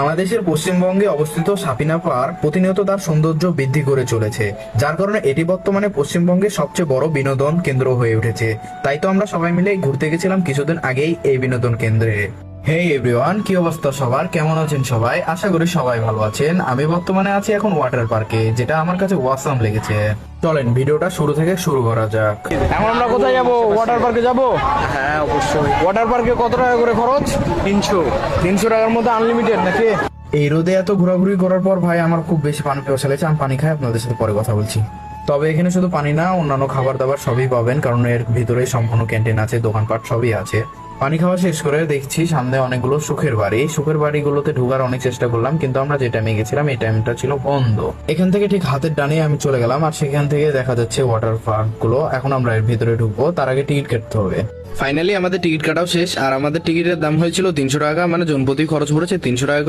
বাংলাদেশের পশ্চিমবঙ্গে অবস্থিত সাপিনা পার্ক প্রতিনিয়ত তার সৌন্দর্য বৃদ্ধি করে চলেছে, যার কারণে এটি বর্তমানে পশ্চিমবঙ্গের সবচেয়ে বড় বিনোদন কেন্দ্র হয়ে উঠেছে। তাই তো আমরা সবাই মিলে ঘুরতে গেছিলাম কিছুদিন আগেই এই বিনোদন কেন্দ্রে। হেই এভরিওয়ান, কি অবস্থা সবার, কেমন আছেন সবাই? আশা করি সবাই ভালো আছেন। আমি বর্তমানে আছি এখন ওয়াটার পার্কে, যেটা আমার কাছে ওয়াসাম লেগেছে। চলেন ভিডিওটা শুরু থেকে শুরু করা যাক। এখন আমরা কোথায় যাব? ওয়াটার পার্কে যাব। হ্যাঁ অবশ্যই। ওয়াটার পার্কে কত টাকা করে খরচ? 300 টাকার মধ্যে আনলিমিটেড নাকি? এই রোদে এত ঘোরাঘুরি করার পর ভাই আমার খুব বেশি পানি পিপাসা লেগেছে। আমি পানি খাই, আপনাদের সাথে পরে কথা বলছি। তবে এখানে শুধু পানি না, অন্যান্য খাবার দাবার সবই পাবেন, কারণ এর ভিতরে সম্পূর্ণ ক্যান্টিন আছে, দোকানপাট সবই আছে। পানি খাওয়া শেষ করে দেখছি সামনে অনেকগুলো সুখের বাড়িগুলোতে ঢোকার অনেক চেষ্টা করলাম, কিন্তু আমরা যে টাইমে গেছিলাম এই টাইমটা ছিল বন্ধ। এখান থেকে ঠিক হাতের ডানে আমি চলে গেলাম, আর সেখান থেকে দেখা যাচ্ছে ওয়াটার পার্ক গুলো। এখন আমরা এর ভিতরে ঢুকবো, তার আগে টিকিট কাটতে হবে। ফাইনালি আমাদের টিকিট কাটাও শেষ, আর আমাদের টিকিটের দাম হয়েছিল 300 টাকা, মানে জনপ্রতি খরচ পড়েছে 300 টাকা করে।